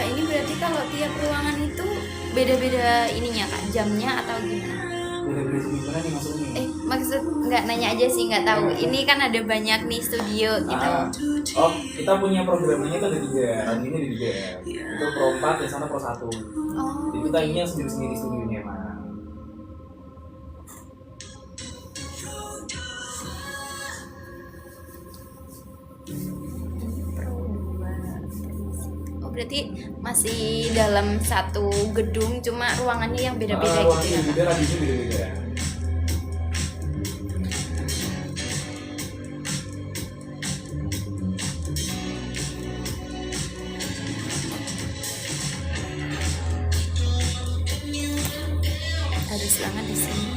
Kak, ini berarti kalau tiap ruangan itu beda-beda ininya Kak, jamnya atau gimana? Beda-beda gimana nih maksudnya? Maksud nggak nanya aja sih, nggak tahu. Ini kan ada banyak nih studio gitu. Oh, kita punya programnya itu ada 3, ini ada 3. Itu Pro 4 yang sana Pro 1. Jadi kita ini yang sendiri-sendiri studionya emang. Berarti masih dalam satu gedung, cuma ruangannya yang beda-beda gitu ya. Beda, radiusnya beda-beda. Harus banget di sini.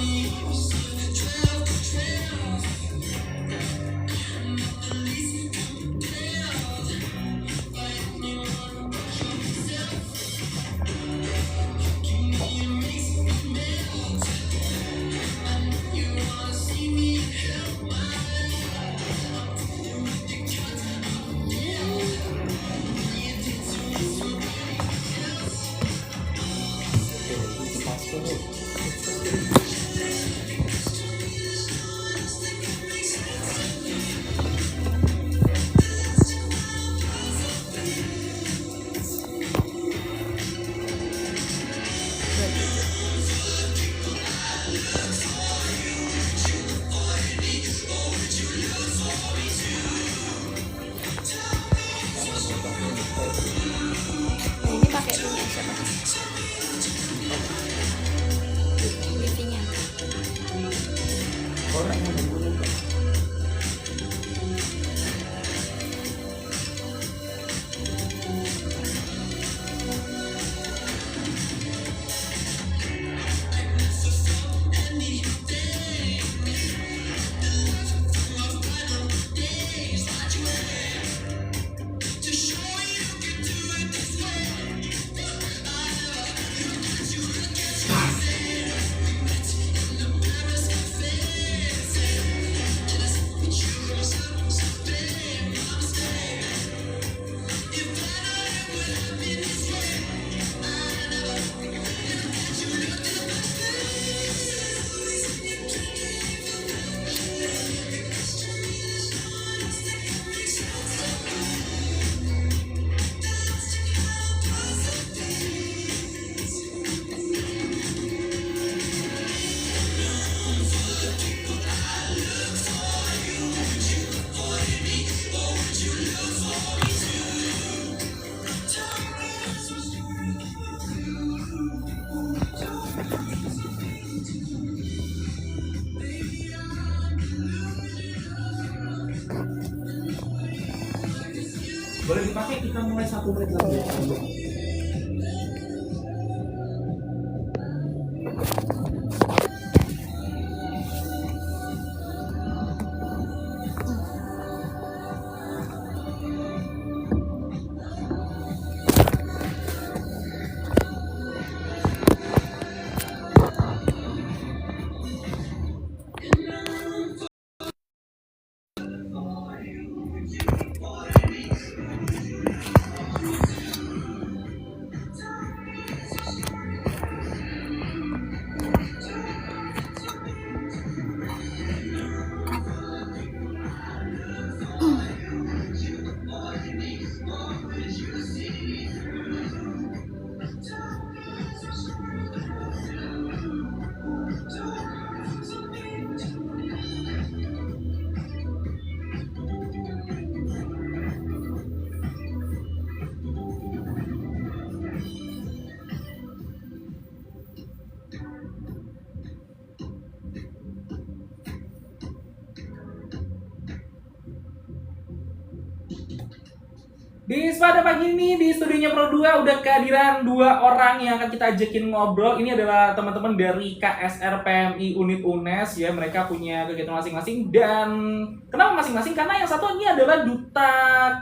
Ini pakai punya siapa? Wifi-nya. Orang yang menggunakan. Boleh dipakai, kita mulai 1 menit lagi. Pada pagi ini di studionya Pro 2 udah kehadiran 2 orang yang akan kita ajakin ngobrol. Ini adalah teman-teman dari KSR PMI Unit UNES ya. Mereka punya kegiatan masing-masing, dan kenapa masing-masing? Karena yang satu ini adalah Duta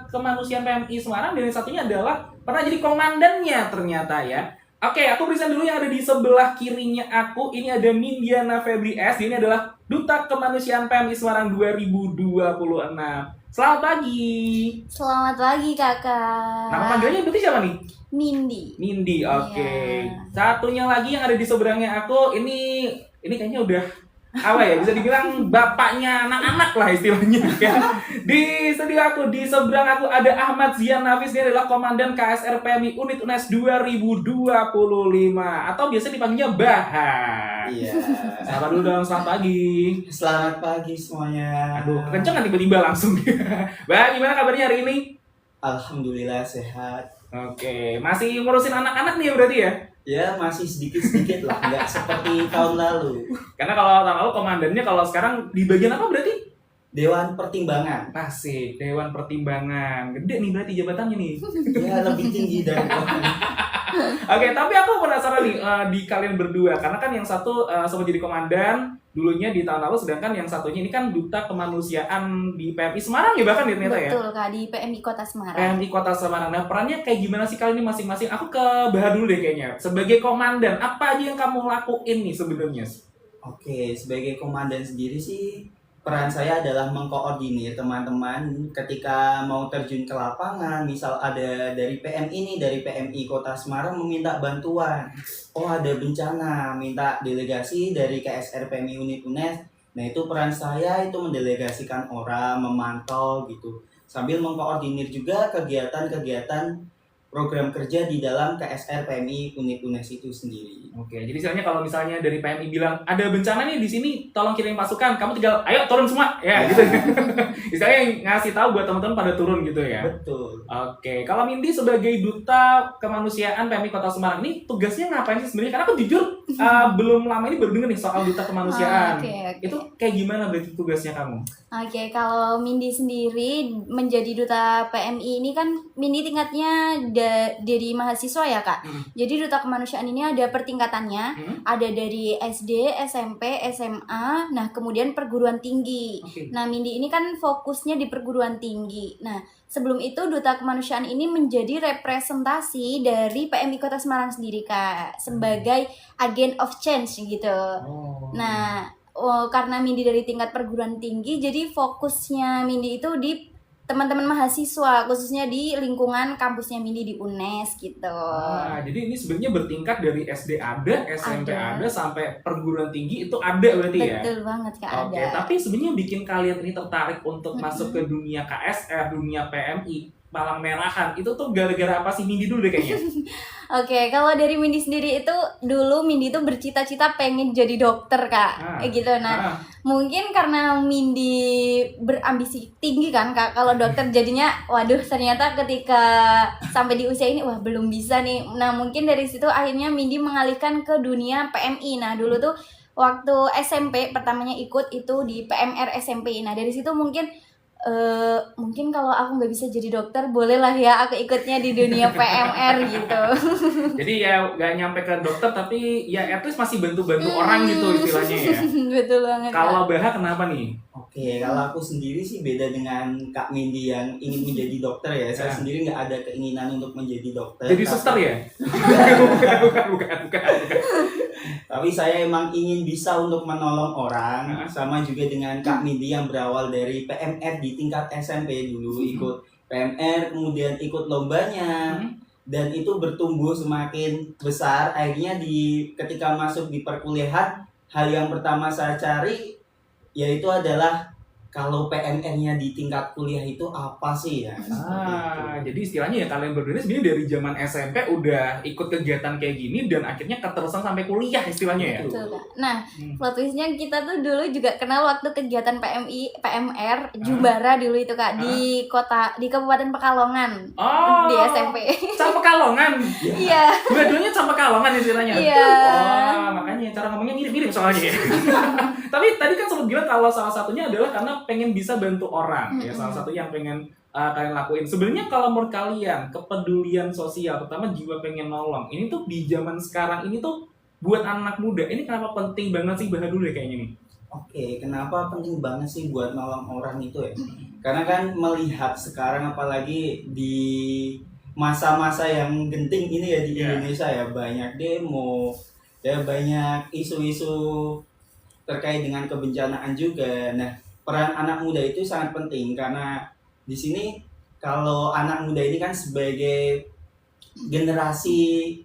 Kemanusiaan PMI Semarang, dan yang satunya adalah pernah jadi komandannya ternyata ya. Oke, aku present dulu yang ada di sebelah kirinya aku. Ini ada Mindiana Febri S. Ini adalah Duta Kemanusiaan PMI Semarang 2026. Selamat pagi. Selamat pagi kakak. Nama panggilannya berarti siapa nih? Mindy. Nindi, oke. Iya. Satunya lagi yang ada di seberangnya aku, ini kayaknya udah apa ya, bisa dibilang bapaknya anak-anak lah istilahnya ya. Di studio aku, di seberang aku ada Ahmad Zian Nafis, dia adalah Komandan KSR PMI Unit UNES 2025 atau biasa dipanggilnya Bahan. Iya. Selamat dulu dong, selamat pagi. Selamat pagi semuanya. Aduh, kenceng kan tiba-tiba langsung. Bah, gimana kabarnya hari ini? Alhamdulillah sehat. Oke, masih ngurusin anak-anak nih berarti ya? Ya masih sedikit-sedikit lah, nggak seperti tahun lalu. Karena kalau tahun lalu komandannya, kalau sekarang di bagian apa berarti? Dewan Pertimbangan. Asik, Dewan Pertimbangan. Gede nih berarti jabatannya nih. Ya lebih tinggi dari Oke, tapi aku penasaran nih di kalian berdua. Karena kan yang satu sempat jadi komandan dulunya di tahun lalu, sedangkan yang satunya ini kan duta kemanusiaan di PMI Semarang ya bahkan ternyata ya? Betul Kak, di PMI Kota Semarang. PMI Kota Semarang. Nah, perannya kayak gimana sih kalian ini masing-masing? Aku ke Bahar dulu deh kayaknya. Sebagai komandan, apa aja yang kamu lakuin nih sebenarnya? Oke, sebagai komandan sendiri sih peran saya adalah mengkoordinir teman-teman ketika mau terjun ke lapangan. Misal ada dari PMI nih, dari PMI Kota Semarang meminta bantuan. Oh ada bencana, minta delegasi dari KSR PMI Unit UNES. Nah itu peran saya itu mendelegasikan orang, memantau gitu. Sambil mengkoordinir juga kegiatan-kegiatan program kerja di dalam KSR PMI Unit UNES itu sendiri. Oke, jadi istilahnya kalau misalnya dari PMI bilang ada bencana nih di sini, tolong kirim pasukan, kamu tinggal ayo turun semua, ya gitu. Istilahnya ngasih tahu buat teman-teman pada turun gitu ya. Betul. Oke, kalau Mindy sebagai duta kemanusiaan PMI Kota Semarang ini tugasnya ngapain sih sebenarnya? Karena aku jujur belum lama ini baru denger nih soal duta kemanusiaan. Oke. Itu kayak gimana berarti tugasnya kamu? Oke, kalau Mindy sendiri menjadi duta PMI ini kan Mindy tingkatnya dari mahasiswa ya Kak. Jadi duta kemanusiaan ini ada pertingkatannya, ada dari SD, SMP, SMA, nah kemudian perguruan tinggi. Oke. Nah Mindy ini kan fokusnya di perguruan tinggi. Nah sebelum itu duta kemanusiaan ini menjadi representasi dari PMI Kota Semarang sendiri Kak, sebagai agent of change gitu. Oh. Nah karena Mindy dari tingkat perguruan tinggi, jadi fokusnya Mindy itu di teman-teman mahasiswa, khususnya di lingkungan kampusnya Mindy di UNES gitu. Jadi ini sebenarnya bertingkat dari SD ada, SMP Ada. ada, sampai perguruan tinggi itu ada berarti ya? Betul banget Kak, Oke, ada. tapi sebenarnya bikin kalian ini tertarik untuk masuk ke dunia KSR, dunia PMI, Palang Merahan, itu tuh gara-gara apa sih? Mindy dulu deh kayaknya. Oke, kalau dari Mindy sendiri itu dulu Mindy tuh bercita-cita pengen jadi dokter Kak, kayak gitu. Nah, mungkin karena Mindy berambisi tinggi kan Kak, kalau dokter jadinya, waduh ternyata ketika sampai di usia ini, wah belum bisa nih. Nah, mungkin dari situ akhirnya Mindy mengalihkan ke dunia PMI. Nah, dulu tuh waktu SMP pertamanya ikut itu di PMR SMP. Nah, dari situ mungkin kalau aku nggak bisa jadi dokter, bolehlah ya aku ikutnya di dunia PMR gitu. Jadi ya nggak nyampe ke dokter, tapi ya at least masih bantu-bantu orang gitu istilahnya ya. Betul banget. Kalau Baha kenapa nih? Oke, kalau aku sendiri sih beda dengan Kak Mindy yang ingin menjadi dokter ya. Saya sendiri nggak ada keinginan untuk menjadi dokter. Jadi suster ya? bukan. Tapi saya emang ingin bisa untuk menolong orang, sama juga dengan Kak Mindy yang berawal dari PMR di tingkat SMP dulu, ikut PMR, kemudian ikut lombanya, dan itu bertumbuh semakin besar. Akhirnya ketika masuk di perkuliahan, hal yang pertama saya cari yaitu adalah kalau PMR-nya di tingkat kuliah itu apa sih ya? Jadi istilahnya ya kalian berdua ini sebenarnya dari zaman SMP udah ikut kegiatan kayak gini dan akhirnya keterusan sampai kuliah istilahnya ya. Betul Kak. Nah, plot twistnya kita tuh dulu juga kenal waktu kegiatan PMR Jumbara dulu itu Kak, di Kabupaten Pekalongan. Oh, Di SMP. Sam Pekalongan. Iya. Dua-duanya Sam Pekalongan istilahnya. Iya. Oh, makanya cara ngomongnya mirip-mirip soalnya ya. Tapi tadi kan sempat bilang kalau salah satunya adalah karena pengen bisa bantu orang, ya salah satu yang pengen kalian lakuin. Sebenarnya kalau menurut kalian kepedulian sosial, pertama jiwa pengen nolong, ini tuh di zaman sekarang ini tuh buat anak muda ini kenapa penting banget sih? Bahas dulu deh kayaknya nih. Oke, kenapa penting banget sih buat nolong orang itu ya? Karena kan melihat sekarang apalagi di masa-masa yang genting ini ya di Indonesia ya, banyak demo, ya banyak isu-isu terkait dengan kebencanaan juga. Nah, peran anak muda itu sangat penting karena di sini kalau anak muda ini kan sebagai generasi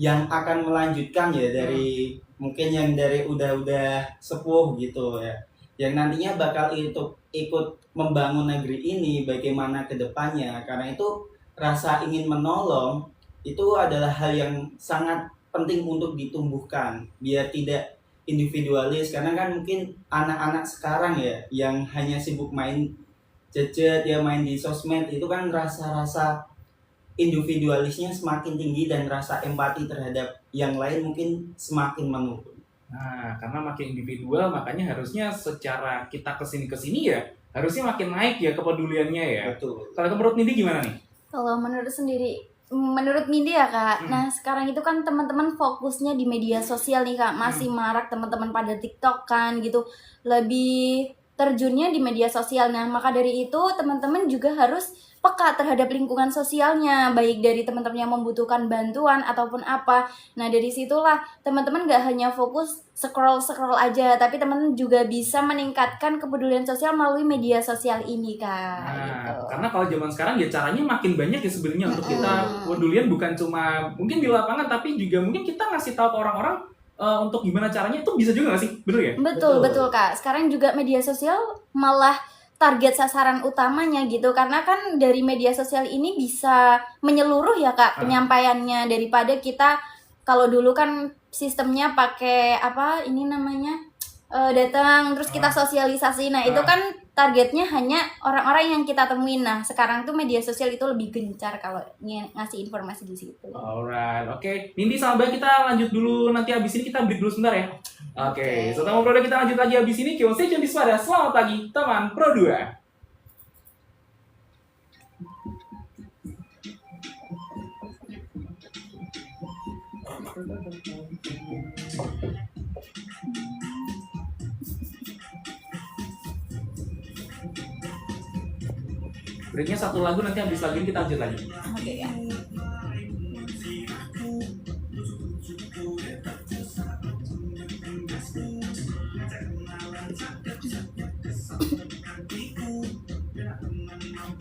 yang akan melanjutkan ya dari mungkin yang dari udah sepuh gitu ya, yang nantinya bakal ikut membangun negeri ini bagaimana ke depannya. Karena itu rasa ingin menolong itu adalah hal yang sangat penting untuk ditumbuhkan biar tidak individualis. Karena kan mungkin anak-anak sekarang ya yang hanya sibuk main gadget ya, main di sosmed, itu kan rasa-rasa individualisnya semakin tinggi dan rasa empati terhadap yang lain mungkin semakin menurun. Nah, karena makin individual, makanya harusnya secara kita kesini ya, harusnya makin naik ya kepeduliannya ya. Betul. Kalau menurut Nindi gimana nih? Kalau menurut Mindi ya kak, nah sekarang itu kan teman-teman fokusnya di media sosial nih kak, masih marak teman-teman pada TikTok kan gitu, lebih terjunnya di media sosial. Nah maka dari itu teman-teman juga harus peka terhadap lingkungan sosialnya, baik dari teman-teman yang membutuhkan bantuan ataupun apa. Nah dari situlah teman-teman gak hanya fokus scroll aja, tapi teman-teman juga bisa meningkatkan kepedulian sosial melalui media sosial ini kak. Nah, Gitu. karena kalau zaman sekarang ya caranya makin banyak ya sebenarnya untuk kita pedulian, bukan cuma mungkin di lapangan, tapi juga mungkin kita ngasih tahu ke orang-orang untuk gimana caranya, itu bisa juga nggak sih, bener ya? Betul kak. Sekarang juga media sosial malah target sasaran utamanya gitu, karena kan dari media sosial ini bisa menyeluruh ya kak penyampaiannya, daripada kita kalau dulu kan sistemnya pakai apa ini namanya datang terus kita sosialisasi. Nah itu kan targetnya hanya orang-orang yang kita temuin. Nah sekarang tuh media sosial itu lebih gencar kalau ngasih informasi di situ. Alright, oke. Nindi sama Mbak, kita lanjut dulu, nanti habis ini kita break dulu sebentar ya. Oke, setelah ngobrol kita lanjut lagi habis ini. Kion Station di Swada. Selamat pagi teman Pro 2. Breaknya satu lagu, nanti habis lagu ini kita lanjut lagi. Oke ya.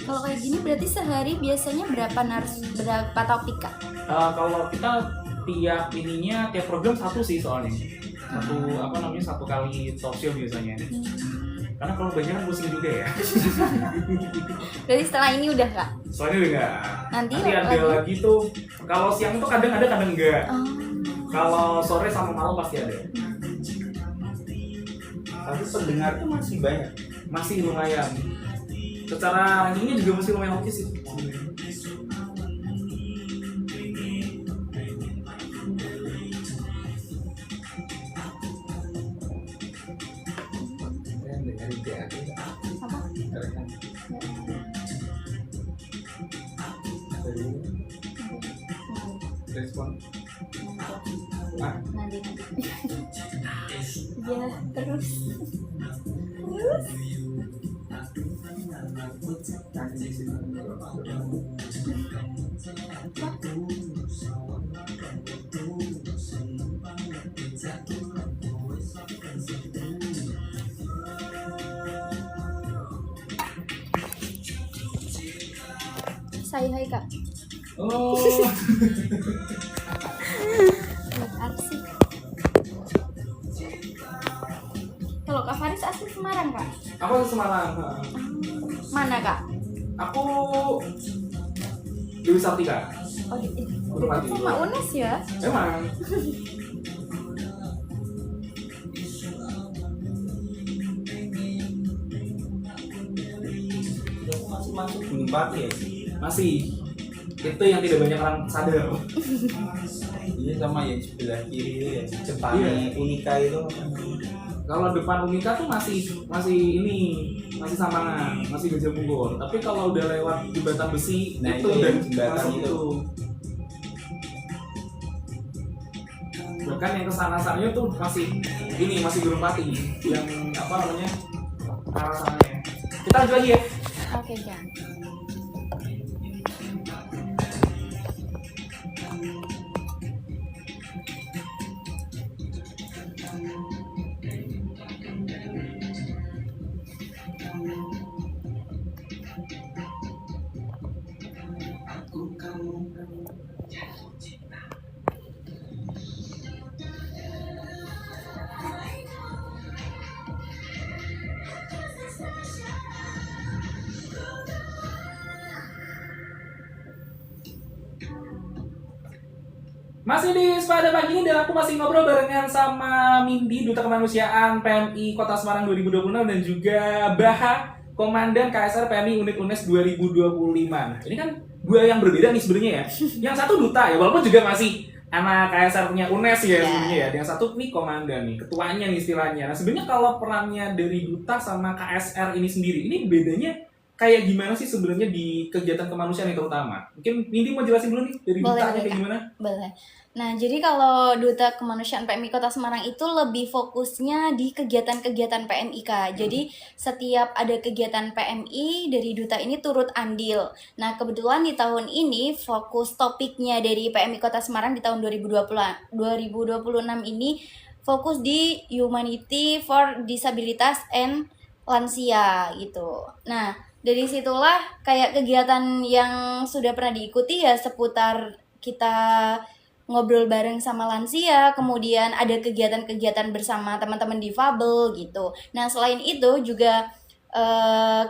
Kalau kayak gini berarti sehari biasanya berapa topik kak? Kalau kita tiap program satu sih soalnya. Satu kali talk show biasanya. Karena kalau banyak kan pusing juga ya. Berarti setelah ini udah kak? Soalnya udah enggak. Nanti ada lagi tuh. Kalau siang itu kadang ada, kadang enggak. Kalau sore sama malam pasti ada. Tapi pendengar tuh masih banyak. Masih lumayan. Secara rankingnya juga masih lumayan oke sih. Respon. Nanti. Ya terus. Saya hai kak. Oh. Arsik. Kalau Kak Faris asli Semarang kak? Aku ke Semarang. Mana kak? Aku Dewi Sartika. Oh, Hormati. sama UNES ya? Emang. Masih masuk Gunung Pati ya? Masih. Itu yang tidak banyak orang sadar. Iya, sama yang sebelah kiri itu ya, depan Unika itu. Kalau depan Unika tuh masih Samangan, masih Gajah Bungkur. Tapi kalau udah lewat jembatan besi, nah, itu dan dan jembatan itu. Bahkan yang kesana-sananya tuh masih Gunung Pati, yang arah sananya. Kita lanjut lagi ya. Oke Jan. Masih di Pada Pagi ini dan aku masih ngobrol barengan sama Mindy, Duta Kemanusiaan PMI Kota Semarang 2026 dan juga Baha, Komandan KSR PMI Unit UNES 2025. Nah, ini kan dua yang berbeda nih sebenarnya ya. Yang satu duta ya, walaupun juga masih anak KSR punya UNES ya sebenarnya ya. Yang satu nih komandan nih, ketuanya nih istilahnya. Nah, sebenarnya kalau perannya dari duta sama KSR ini sendiri, ini bedanya kayak gimana sih sebenarnya di kegiatan kemanusiaan yang terutama? Mungkin Mindy mau jelasin dulu nih dari dutanya kayak gimana? Boleh. Nah, jadi kalau Duta Kemanusiaan PMI Kota Semarang itu lebih fokusnya di kegiatan-kegiatan PMI, Kak. Jadi setiap ada kegiatan PMI dari Duta ini turut andil. Nah, kebetulan di tahun ini fokus topiknya dari PMI Kota Semarang di tahun 2026 ini fokus di Humanity for Disabilitas and Lansia gitu. Nah, dari situlah kayak kegiatan yang sudah pernah diikuti ya seputar kita ngobrol bareng sama lansia, kemudian ada kegiatan-kegiatan bersama teman-teman difabel gitu. Nah, selain itu juga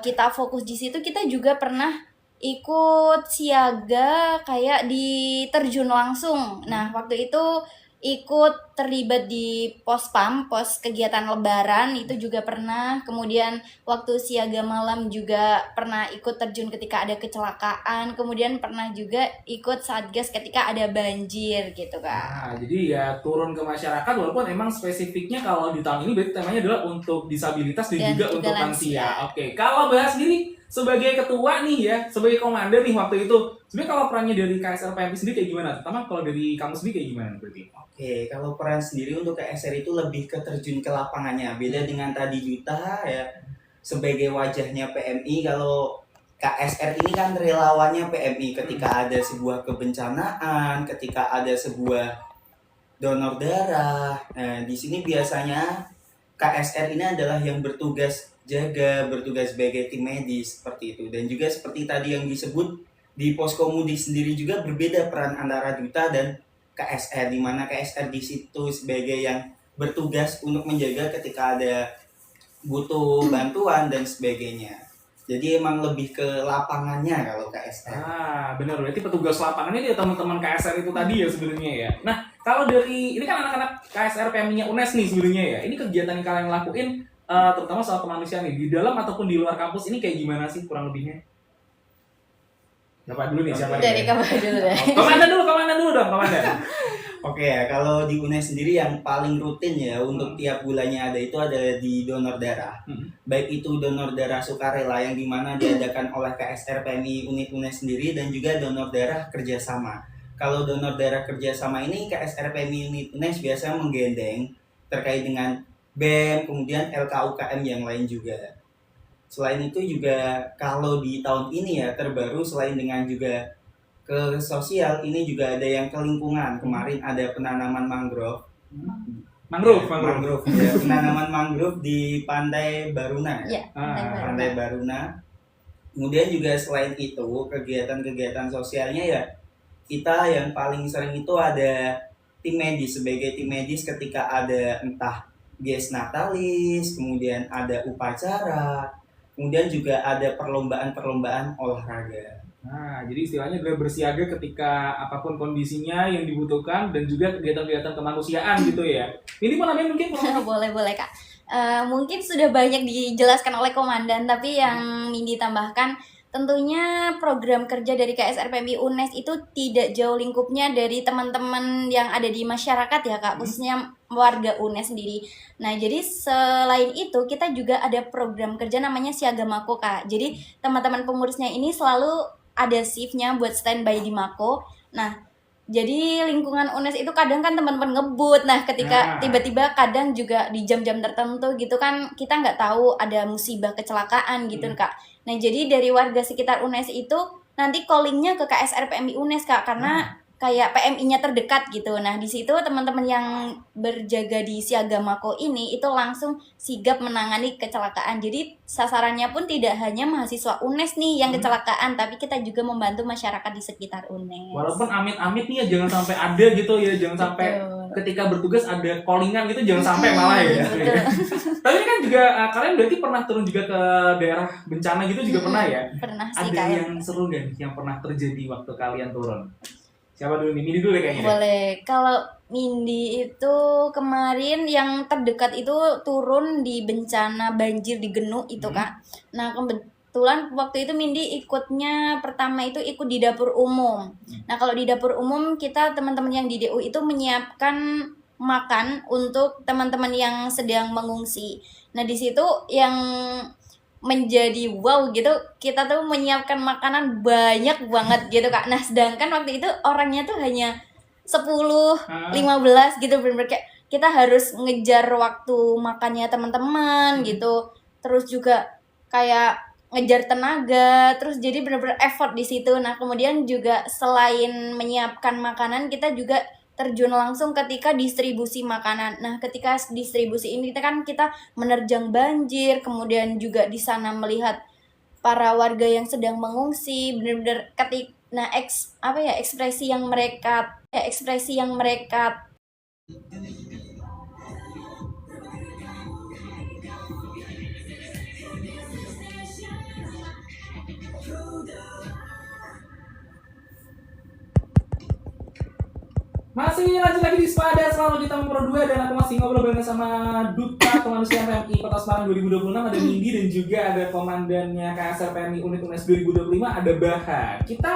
kita fokus di situ, kita juga pernah ikut siaga kayak di terjun langsung. Nah, waktu itu ikut terlibat di pospam, pos kegiatan lebaran itu juga pernah. Kemudian waktu siaga malam juga pernah ikut terjun ketika ada kecelakaan. Kemudian pernah juga ikut satgas ketika ada banjir gitu, Kak. Nah, jadi ya turun ke masyarakat walaupun emang spesifiknya kalau di tahun ini berarti temanya adalah untuk disabilitas dan juga untuk lansia. Oke, kalau bahas sendiri sebagai ketua nih ya, sebagai komandan nih waktu itu, sebenarnya kalau perannya dari KSR PMI sendiri kayak gimana? Terutama kalau dari kamu sendiri kayak gimana berarti? Oke, kalau peran sendiri untuk KSR itu lebih ke terjun ke lapangannya. Beda dengan tadi Duta ya, sebagai wajahnya PMI. Kalau KSR ini kan relawannya PMI ketika ada sebuah kebencanaan, ketika ada sebuah donor darah. Nah, di sini biasanya KSR ini adalah yang bertugas bertugas sebagai tim medis seperti itu. Dan juga seperti tadi yang disebut di poskomudik sendiri juga berbeda peran antara Duta dan KSR, di mana KSR di situ sebagai yang bertugas untuk menjaga ketika ada butuh bantuan dan sebagainya. Jadi emang lebih ke lapangannya kalau KSR. Ah, benar, berarti petugas lapangannya dia teman-teman KSR itu tadi ya sebenarnya ya. Nah, kalau dari ini kan anak-anak KSR PMI-nya UNES nih sebenarnya ya. Ini kegiatan yang kalian lakuin terutama soal kemanusiaan nih di dalam ataupun di luar kampus ini kayak gimana sih kurang lebihnya? Siapa dulu nih? Dari kamu dulu deh. Komandan dulu dong, komandan. Oke ya, kalau di UNES sendiri yang paling rutin ya untuk tiap bulannya ada itu adalah di donor darah. Baik itu donor darah sukarela yang dimana diadakan oleh KSR PMI Unit UNES sendiri dan juga donor darah kerjasama. Kalau donor darah kerjasama ini KSR PMI Unit UNES biasanya menggandeng terkait dengan BEM, kemudian LKUKM yang lain juga. Selain itu juga kalau di tahun ini ya terbaru selain dengan juga ke sosial, ini juga ada yang ke lingkungan. Kemarin ada penanaman mangrove. Mangrove. Ya, penanaman mangrove di Pantai Baruna. Ya, Pantai Baruna. Kemudian juga selain itu kegiatan-kegiatan sosialnya ya kita yang paling sering itu ada tim medis. Sebagai tim medis ketika ada entah ges natalis, kemudian ada upacara, kemudian juga ada perlombaan-perlombaan olahraga. Nah, jadi istilahnya adalah bersiaga ketika apapun kondisinya yang dibutuhkan dan juga kegiatan-kegiatan kemanusiaan gitu ya. Ini apa namanya mungkin? Boleh Kak. Mungkin sudah banyak dijelaskan oleh komandan, tapi yang Mindy tambahkan tentunya program kerja dari KSR PMI UNES itu tidak jauh lingkupnya dari teman-teman yang ada di masyarakat ya Kak, khususnya warga UNES sendiri. Nah, jadi selain itu kita juga ada program kerja namanya Siaga Mako Kak. Jadi teman-teman pengurusnya ini selalu ada shift-nya buat standby di Mako. Nah, jadi lingkungan UNES itu kadang kan teman-teman ngebut. Nah, ketika tiba-tiba kadang juga di jam-jam tertentu gitu kan kita nggak tahu ada musibah kecelakaan gitu Kak. Nah, jadi dari warga sekitar UNES itu nanti callingnya ke KSR PMI UNES Kak, karena kayak PMI-nya terdekat gitu. Nah, di situ teman-teman yang berjaga di Siaga Mako ini itu langsung sigap menangani kecelakaan. Jadi sasarannya pun tidak hanya mahasiswa UNES nih yang kecelakaan, tapi kita juga membantu masyarakat di sekitar UNES. Walaupun amit-amit nih ya jangan sampai ada gitu ya, jangan sampai ketika bertugas ada callingan gitu, jangan sampai malah ya. Tapi ini kan juga kalian berarti pernah turun juga ke daerah bencana gitu juga pernah ya? Pernah sih ada kayak. yang seru gak nih yang pernah terjadi waktu kalian turun? Siapa dulu nih? Mindi dulu deh kayaknya. Boleh. Kalau Mindi itu kemarin yang terdekat itu turun di bencana banjir di Genu itu Kak. Nah kebetulan waktu itu Mindi ikutnya pertama itu ikut di dapur umum. Nah kalau di dapur umum kita teman-teman yang di DU itu menyiapkan makan untuk teman-teman yang sedang mengungsi. Nah di situ yang menjadi wow gitu, kita tuh menyiapkan makanan banyak banget gitu Kak. Nah sedangkan waktu itu orangnya tuh hanya 10, 15 gitu, bener-bener kayak kita harus ngejar waktu makannya teman-teman gitu. Terus juga kayak ngejar tenaga, terus jadi bener-bener effort di situ. Nah kemudian juga selain menyiapkan makanan, kita juga terjun langsung ketika distribusi makanan. Nah, ketika distribusi ini kita menerjang banjir, kemudian juga di sana melihat para warga yang sedang mengungsi, benar-benar ekspresi yang mereka Masih lanjut lagi di Spada, selalu di Tamu Pro 2 dan aku masih ngobrol bareng sama Duta Kemanusiaan PMI Kota Semarang 2026, ada Mindi dan juga ada komandannya KSR PMI Unit UNES 2025 ada Baha. Kita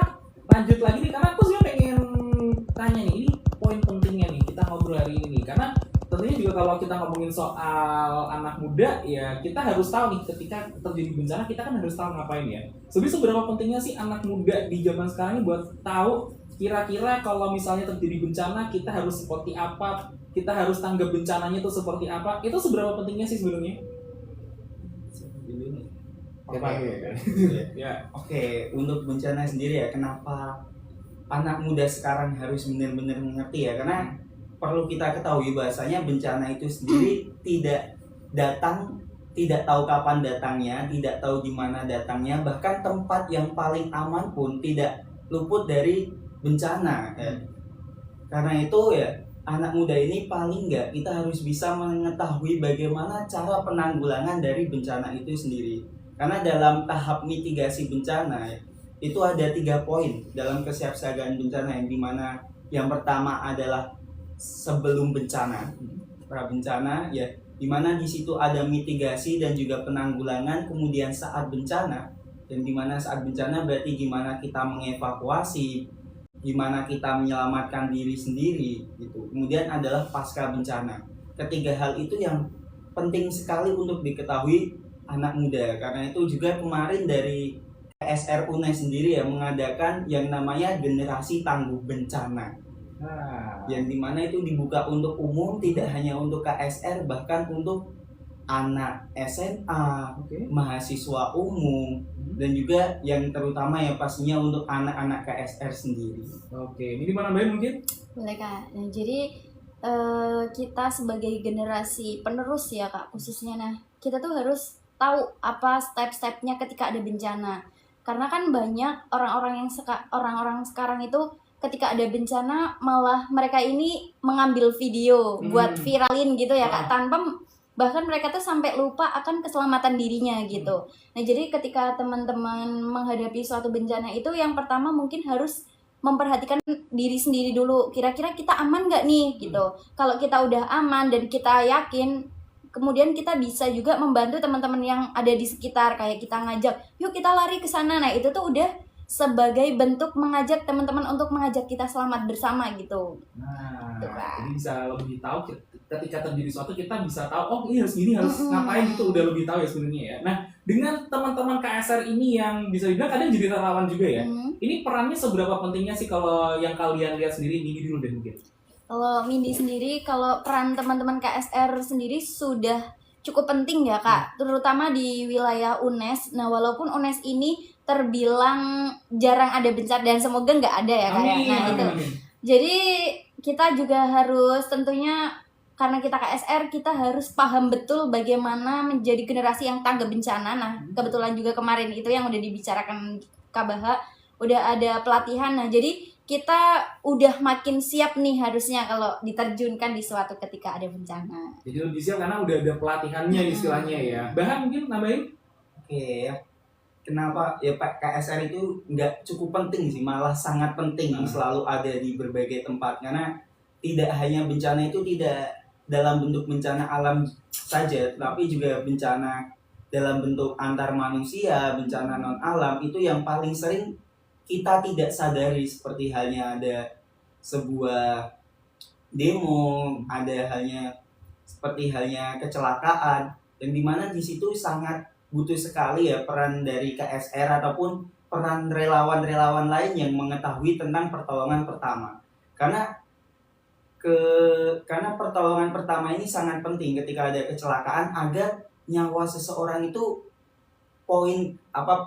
lanjut lagi nih karena aku sebenarnya pengen tanya nih, ini poin pentingnya nih kita ngobrol hari ini nih, karena tentunya juga kalau kita ngomongin soal anak muda ya kita harus tahu nih ketika terjadi bencana kita kan harus tahu ngapain ya. Sebenarnya seberapa pentingnya sih anak muda di zaman sekarang ini buat tahu kira-kira kalau misalnya terjadi bencana kita harus seperti apa, kita harus tanggap bencananya itu seperti apa, itu seberapa pentingnya sih sebenarnya? Oke, untuk bencana sendiri ya, kenapa anak muda sekarang harus benar-benar mengerti ya, karena perlu kita ketahui bahasanya bencana itu sendiri tidak datang, tidak tahu kapan datangnya, tidak tahu di mana datangnya, bahkan tempat yang paling aman pun tidak luput dari bencana ya. Karena itu ya anak muda ini paling nggak kita harus bisa mengetahui bagaimana cara penanggulangan dari bencana itu sendiri. Karena dalam tahap mitigasi bencana ya, itu ada 3 poin dalam kesiapsiagaan bencana, yang dimana yang pertama adalah sebelum bencana, pra bencana ya, dimana di situ ada mitigasi dan juga penanggulangan, kemudian saat bencana, dan dimana saat bencana berarti gimana kita mengevakuasi, gimana kita menyelamatkan diri sendiri gitu. Kemudian adalah pasca bencana. Ketiga hal itu yang penting sekali untuk diketahui anak muda. Karena itu juga kemarin dari KSR UNES sendiri ya mengadakan yang namanya generasi tangguh bencana. Yang dimana itu dibuka untuk umum, tidak hanya untuk KSR, bahkan untuk anak SMA, mahasiswa umum, dan juga yang terutama yang pastinya untuk anak-anak KSR sendiri. Oke, ini dimana nambahin mungkin? Boleh Kak. Nah, jadi kita sebagai generasi penerus ya Kak khususnya, nah kita tuh harus tahu apa step-stepnya ketika ada bencana. Karena kan banyak orang-orang sekarang itu ketika ada bencana malah mereka ini mengambil video buat viralin gitu ya Kak, tanpa bahkan mereka tuh sampai lupa akan keselamatan dirinya gitu. Nah jadi ketika teman-teman menghadapi suatu bencana itu yang pertama mungkin harus memperhatikan diri sendiri dulu, kira-kira kita aman nggak nih gitu. Kalau kita udah aman dan kita yakin, kemudian kita bisa juga membantu teman-teman yang ada di sekitar, kayak kita ngajak yuk kita lari ke sana. Nah itu tuh udah sebagai bentuk mengajak teman-teman untuk mengajak kita selamat bersama gitu. Nah, jadi bisa lebih tahu ketika terjadi sesuatu kita bisa tahu oh ini harus gini, harus ngapain gitu, udah lebih tahu ya sebenarnya ya. Nah, dengan teman-teman KSR ini yang bisa dibilang kadang jadi relawan juga ya. Ini perannya seberapa pentingnya sih kalau yang kalian lihat sendiri? Mindi dulu deh mungkin. Kalau Mindi sendiri, kalau peran teman-teman KSR sendiri sudah cukup penting ya Kak, terutama di wilayah UNES. Nah walaupun UNES ini terbilang jarang ada bencana dan semoga nggak ada ya Kak. Nah itu. Jadi kita juga harus tentunya karena kita KSR kita harus paham betul bagaimana menjadi generasi yang tanggap bencana. Nah kebetulan juga kemarin itu yang udah dibicarakan Kak Baha, udah ada pelatihan. Nah jadi kita udah makin siap nih harusnya kalau diterjunkan di suatu ketika ada bencana. Jadi lebih siap karena udah ada pelatihannya istilahnya ya. Bahan mungkin nambahin? Oke ya. kenapa ya Pak KSR itu nggak cukup penting sih, malah sangat penting selalu ada di berbagai tempat, karena tidak hanya bencana itu tidak dalam bentuk bencana alam saja, tapi juga bencana dalam bentuk antar manusia, bencana non alam itu yang paling sering kita tidak sadari, seperti halnya ada sebuah demo, ada seperti halnya kecelakaan, dan dimana di situ sangat butuh sekali ya peran dari KSR ataupun peran relawan-relawan lain yang mengetahui tentang pertolongan pertama. Karena pertolongan pertama ini sangat penting ketika ada kecelakaan, agar nyawa seseorang itu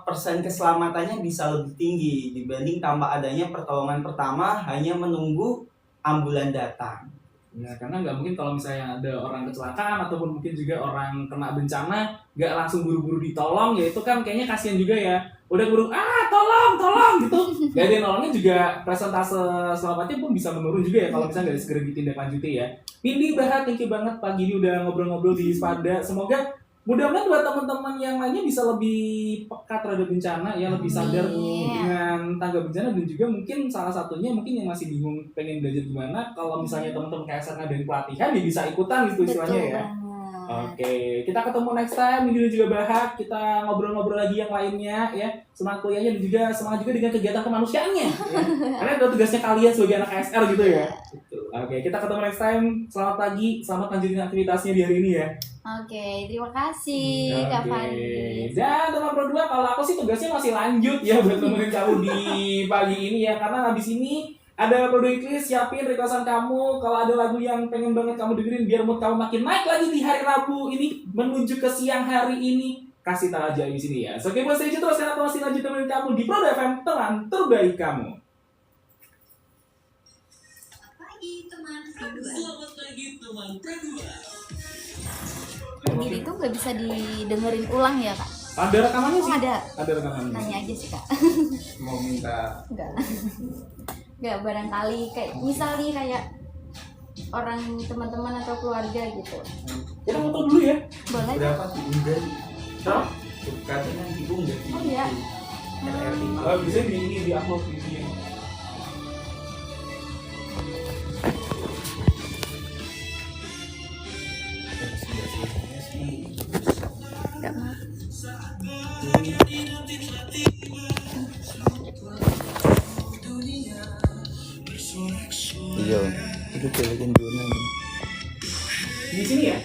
persen keselamatannya bisa lebih tinggi dibanding tanpa adanya pertolongan pertama hanya menunggu ambulan datang. Ya, karena nggak mungkin kalau misalnya ada orang kecelakaan ataupun mungkin juga orang kena bencana nggak langsung buru-buru ditolong, ya itu kan kayaknya kasihan juga ya. Udah buru tolong gitu, nggak ada yang nolongnya juga, presentase selamatnya pun bisa menurun juga ya kalau misalnya nggak segera ditindaklanjuti ya. Mindy, Bahat, thank you banget pagi ini udah ngobrol-ngobrol di Spada. Semoga mudah-mudahan buat teman-teman yang lainnya bisa lebih peka terhadap bencana ya, lebih sadar dengan tangga bencana, dan juga mungkin salah satunya mungkin yang masih bingung pengen belajar gimana, kalau misalnya teman-teman KSR ngadain pelatihan ya bisa ikutan gitu istilahnya ya. Oke, kita ketemu next time. Ini juga Bahat, kita ngobrol-ngobrol lagi yang lainnya ya, semangat kuliahnya dan juga semangat juga dengan kegiatan kemanusiaannya ya. Karena itu tugasnya kalian sebagai anak KSR gitu ya. Oke, kita ketemu next time. Selamat pagi, selamat lanjutin aktivitasnya di hari ini ya. Oke, terima kasih Kak Fani. Dan teman Pro 2, kalau aku sih tugasnya masih lanjut ya buat nemenin kamu di pagi ini ya, karena habis ini ada Pro 2 Iklis, siapin requestan kamu. Kalau ada lagu yang pengen banget kamu dengerin biar mood kamu makin naik lagi di hari Rabu ini menuju ke siang hari ini, kasih tahu aja di sini ya. So, oke, buat stay tune terus karena aku masih lanjut nemenin kamu di Pro 2 FM, teman terbaik kamu. Selamat pagi teman Pro 2. Jadi itu nggak bisa didengerin ulang ya Kak? Ada rekamannya sih? Ada rekamannya. Nanya aja sih Kak. Mau minta Enggak, barangkali kayak misalnya kayak orang teman-teman atau keluarga gitu. Kita foto dulu ya. Boleh? berapa diunggah? Hah? Katanya diunggah di Oh iya. RRT. Bisa di upload di sini. Enggak mau. Iya, itu telekan jurnal. Di sini ya?